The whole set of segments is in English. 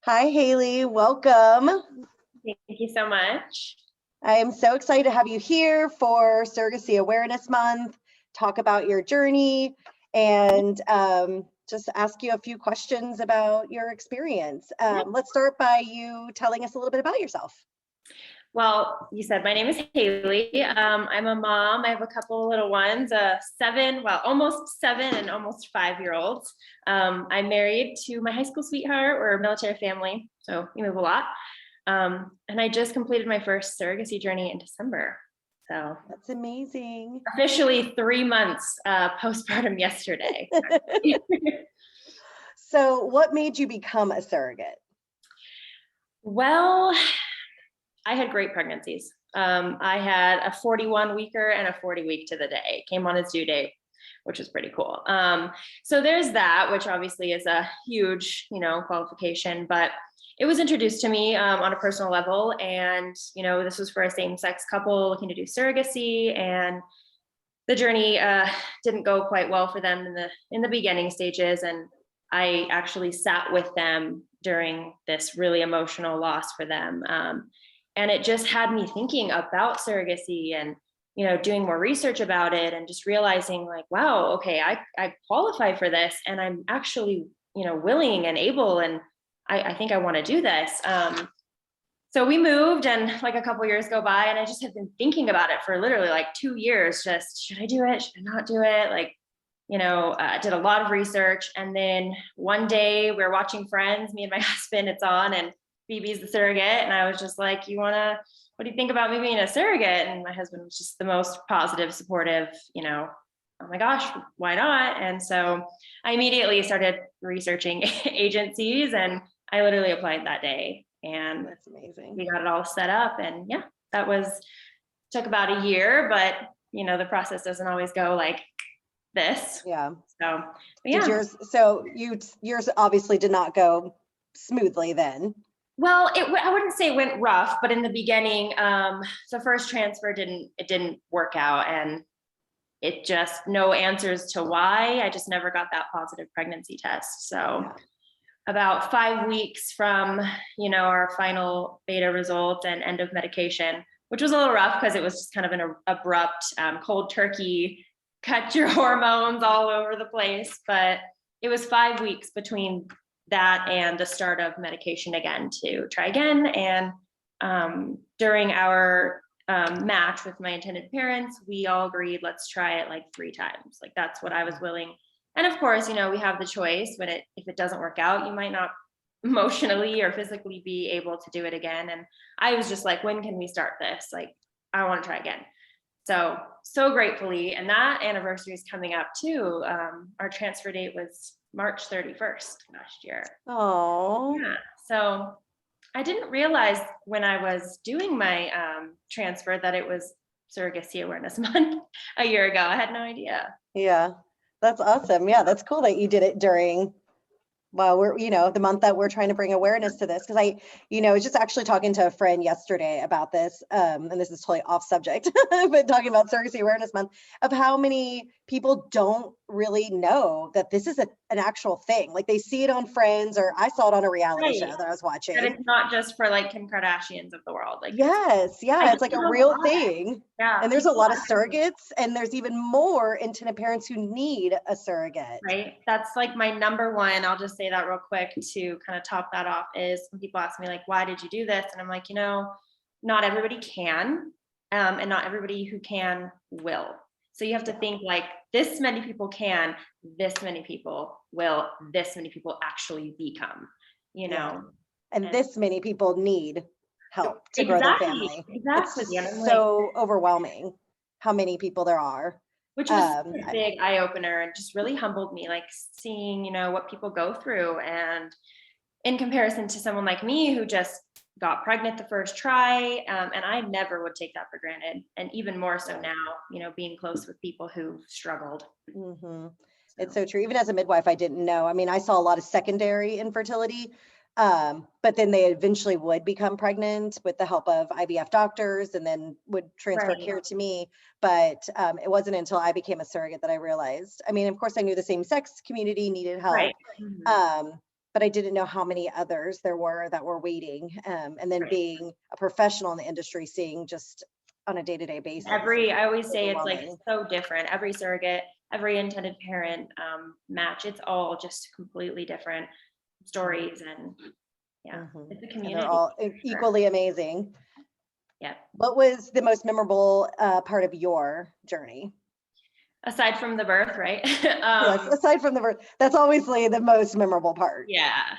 Hi, Haley. Welcome. Thank you so much. I am so excited to have you here for Surrogacy Awareness Month, talk about your journey, and just ask you a few questions about your experience. Let's start by you telling us a little bit about yourself. Well, you said my name is Haley. I'm a mom. I have a couple little ones, almost 7 and almost 5-year-olds. I'm married to my high school sweetheart. We're a military family, so we move a lot. And I just completed my first surrogacy journey in December. So That's amazing. officially 3 months postpartum yesterday. So what made you become a surrogate? Well, I had great pregnancies. I had a 41-weeker and a 40-week to the day. Came on its due date, which was pretty cool. So there's that, which obviously is a huge, qualification, but it was introduced to me on a personal level. And, this was for a same-sex couple looking to do surrogacy, and the journey didn't go quite well for them in the beginning stages. And I actually sat with them during this really emotional loss for them. And it just had me thinking about surrogacy and, doing more research about it and just realizing like, wow, okay, I qualify for this and I'm actually, willing and able. And I think I want to do this. So we moved and like a couple years go by and I just have been thinking about it for literally like 2 years. Just, should I do it? Should I not do it? Like, did a lot of research. And then one day we were watching Friends, me and my husband, it's on, and Phoebe's the surrogate. And I was just like, what do you think about me being a surrogate? And my husband was just the most positive, supportive, oh my gosh, why not? And so I immediately started researching agencies and I literally applied that day. And That's amazing. we got it all set up. And yeah, took about a year, but the process doesn't always go like this. Yeah. So yeah. Yours obviously did not go smoothly then. Well, I wouldn't say it went rough, but in the beginning, the first transfer didn't work out, and it just no answers to why. I just never got that positive pregnancy test. So about 5 weeks from, our final beta result and end of medication, which was a little rough because it was just kind of an abrupt, cold turkey, cut your hormones all over the place. But it was 5 weeks between that and the start of medication again to try again. And during our match with my intended parents, we all agreed, let's try it like 3 times. Like that's what I was willing. And of course, we have the choice when if it doesn't work out, you might not emotionally or physically be able to do it again. And I was just like, when can we start this? Like, I want to try again. So gratefully, and that anniversary is coming up too. Our transfer date was March 31st last year. Oh, yeah. So I didn't realize when I was doing my transfer that it was Surrogacy Awareness Month a year ago. I had no idea. Yeah, that's awesome. Yeah, that's cool that you did it during, well, we're, the month that we're trying to bring awareness to this. Cause I was just actually talking to a friend yesterday about this, and this is totally off subject, but talking about Surrogacy Awareness Month, of how many people don't really know that this is an actual thing. Like they see it on Friends, or I saw it on a reality show that I was watching. That it's not just for like Kim Kardashians of the world. Like yes, yeah, it's like a real thing. Yeah. And there's a lot of surrogates, and there's even more intended parents who need a surrogate. Right. That's like my number one. I'll just say that real quick to kind of top that off is when people ask me like, why did you do this? And I'm like, not everybody can, and not everybody who can will. So you have to think like this many people can, this many people will, this many people actually become, And this many people need help to grow their family. Exactly. It's so overwhelming how many people there are. Which was a big eye opener and just really humbled me, like seeing, what people go through. And in comparison to someone like me who just got pregnant the first try, and I never would take that for granted. And even more so now, being close with people who've struggled. Mm-hmm. It's so true. Even as a midwife, I didn't know. I mean, I saw a lot of secondary infertility, but then they eventually would become pregnant with the help of IVF doctors and then would transfer care to me. But it wasn't until I became a surrogate that I realized, I mean, of course I knew the same sex community needed help. but I didn't know how many others there were that were waiting. And then being a professional in the industry, seeing just on a day-to-day basis. I always say it's like overwhelming. so different. Every surrogate, every intended parent match, it's all just completely different stories, and yeah, it's a And community. they're all for sure. equally amazing. Yeah. What was the most memorable part of your journey? Aside from the birth, right? Yes, aside from the birth, that's obviously the most memorable part. Yeah,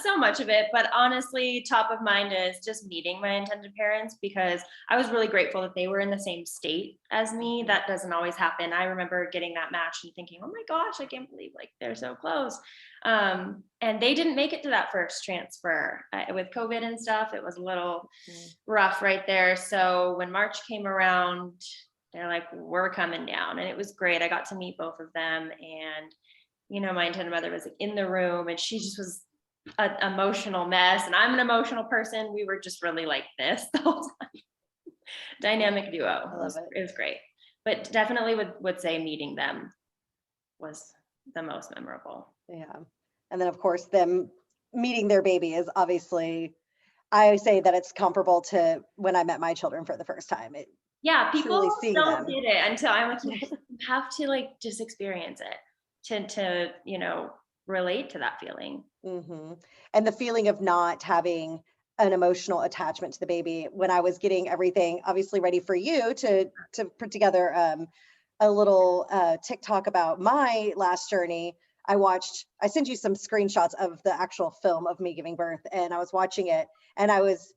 so much of it, but honestly, top of mind is just meeting my intended parents, because I was really grateful that they were in the same state as me. That doesn't always happen. I remember getting that match and thinking, oh my gosh, I can't believe like they're so close. And they didn't make it to that first transfer with COVID and stuff. It was a little rough right there. So when March came around, they're like, we're coming down, and it was great. I got to meet both of them, and my intended mother was in the room, and she just was an emotional mess, and I'm an emotional person. We were just really like this the whole time. Dynamic duo. I love it. It was great, but definitely would say meeting them was the most memorable. Yeah. And then of course them meeting their baby is obviously, I say that it's comparable to when I met my children for the first time. Yeah, people Truly seeing don't them. get it until I'm like, you have to like just experience it to relate to that feeling. And the feeling of not having an emotional attachment to the baby. When I was getting everything obviously ready for you to put together a little TikTok about my last journey, I sent you some screenshots of the actual film of me giving birth, and I was watching it, and I was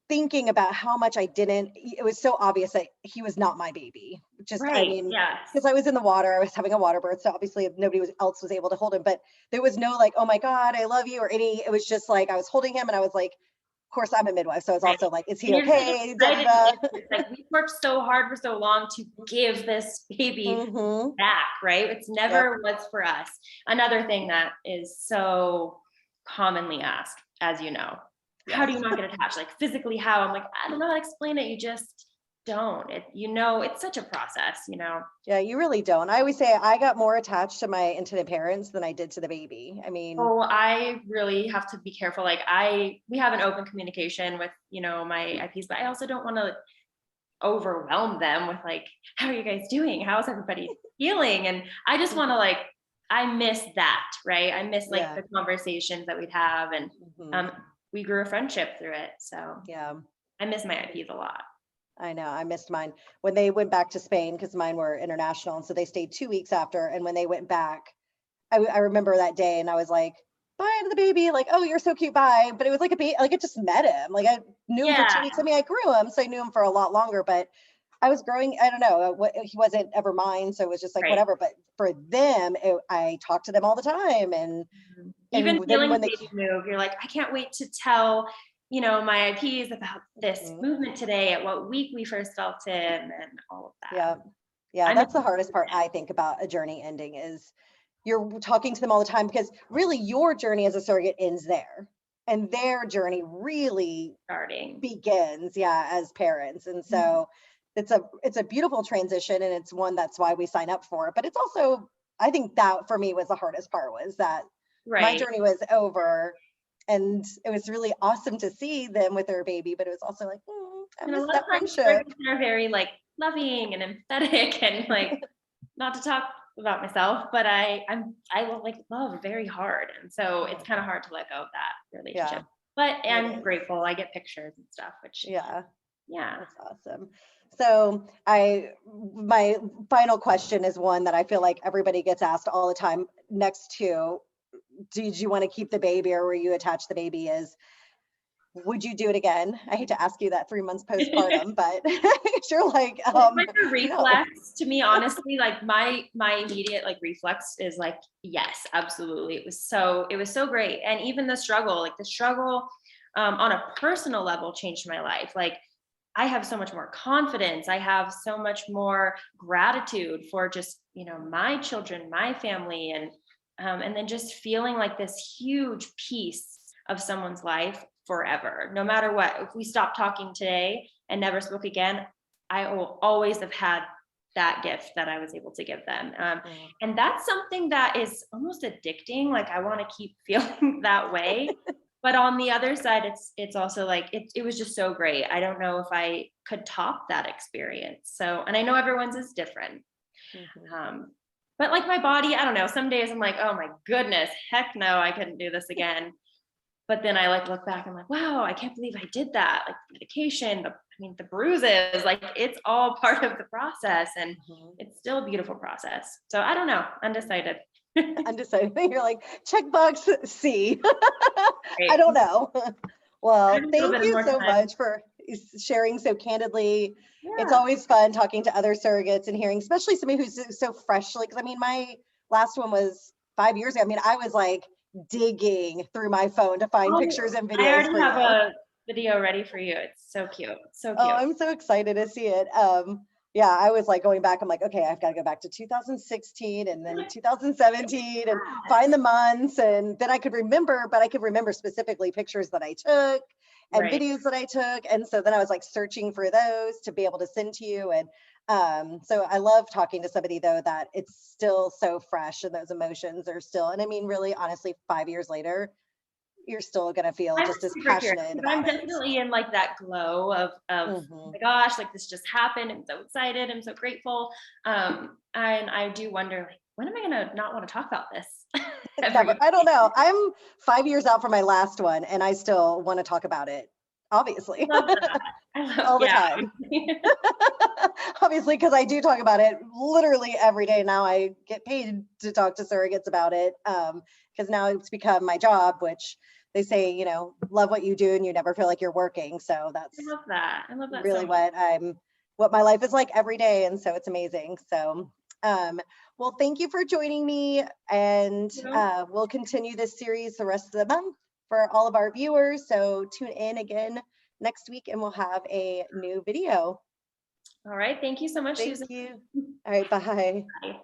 thinking about how much it was so obvious that he was not my baby. Just, I Right. mean, Yes. because I was in the water, I was having a water birth. So obviously nobody else was able to hold him, but there was no like, oh my God, I love you, or it was just like, I was holding him and I was like, of course I'm a midwife. So I was Right. also like, is And he you're so okay? Da, da, excited. da. It's like we worked so hard for so long to give this baby back, right? It's never was for us. Another thing that is so commonly asked, as you know, how do you not get attached? Like physically, how? I'm like, I don't know how to explain it. You just don't. It's such a process, Yeah, you really don't. I always say I got more attached to my intended parents than I did to the baby. I mean, Oh, I really have to be careful. Like we have an open communication with, my IPs, but I also don't want to overwhelm them with like, how are you guys doing? How's everybody feeling? And I just want to like, I miss that, right? I miss like the conversations that we'd have, and we grew a friendship through it. So yeah, I miss my IPs a lot. I know. I missed mine when they went back to Spain, because mine were international. And so they stayed 2 weeks after. And when they went back, I remember that day and I was like, bye to the baby. Like, oh, you're so cute. Bye. But it was like a baby, like I just met him. Like I knew him for 2 weeks. I mean, I grew him, so I knew him for a lot longer, but I was growing, I don't know, he wasn't ever mine. So it was just like, whatever. But for them, I talked to them all the time. And even then feeling when the baby move, you're like, I can't wait to tell, my IPs about this movement today, at what week we first felt him, and all of that. Yeah. Yeah. That's the hardest part, I think, about a journey ending is you're talking to them all the time, because really your journey as a surrogate ends there, and their journey really begins, as parents. And so it's a beautiful transition, and it's one that's why we sign up for it. But it's also, I think that for me was the hardest part, was that my journey was over, and it was really awesome to see them with their baby, but it was also like, I miss that friendship. They're very like loving and empathetic, and like, not to talk about myself, but I like love very hard, and so it's kind of hard to let go of that relationship. But I'm grateful. I get pictures and stuff, which that's awesome. So my final question is one that I feel like everybody gets asked all the time, next to did you want to keep the baby or were you attached to the baby, is would you do it again? I hate to ask you that 3 months postpartum, but you're like, it's like a reflex to me, honestly. Like my immediate like reflex is like, yes, absolutely. It was so great. And even the struggle on a personal level changed my life. Like I have so much more confidence. I have so much more gratitude for just, my children, my family, and then just feeling like this huge piece of someone's life forever, no matter what. If we stop talking today and never spoke again, I will always have had that gift that I was able to give them. Yeah. And that's something that is almost addicting. Like I want to keep feeling that way. But on the other side, it's also like it was just so great. I don't know if I could top that experience. So, and I know everyone's is different. But like my body, I don't know. Some days I'm like, oh my goodness, heck no, I couldn't do this again. But then I like look back, I'm like, wow, I can't believe I did that. Like medication, the bruises, like it's all part of the process, and it's still a beautiful process. So I don't know, undecided. Undecided. You're like, checkbox C. Right. I don't know. Well, A little thank bit you more so time. much for sharing so candidly. It's Yeah. always fun talking to other surrogates and hearing, especially somebody who's so freshly, because I mean, my last one was 5 years ago. I mean, I was like digging through my phone to find pictures and I videos already for have you. a video ready for you. It's so cute. So Oh, cute. I'm so excited to see it. Yeah, I was like going back. I'm like, okay, I've got to go back to 2016 and then 2017 and find the months. And then I could remember, but I could remember specifically pictures that I took and Right. videos that I took. And so then I was like searching for those to be able to send to you. And so I love talking to somebody though that it's still so fresh and those emotions are still, and I mean, really, honestly, 5 years later, you're still going to feel I'm just as super curious. passionate I'm about it. definitely in like that glow of oh my gosh, like this just happened. I'm so excited. I'm so grateful. And I do wonder, like, when am I gonna not want to talk about this? Never. I don't know. I'm 5 years out from my last one and I still want to talk about it, obviously, I love that. all the Yeah. time. Obviously, because I do talk about it literally every day. Now I get paid to talk to surrogates about it because now it's become my job, which they say, love what you do and you never feel like you're working. So that's I love that. I love that so really much. what my life is like every day. And so it's amazing. So, well, thank you for joining me, and we'll continue this series the rest of the month for all of our viewers. So tune in again next week and we'll have a new video. All right. Thank you so much, Thank Susan. you. All right, bye. Bye.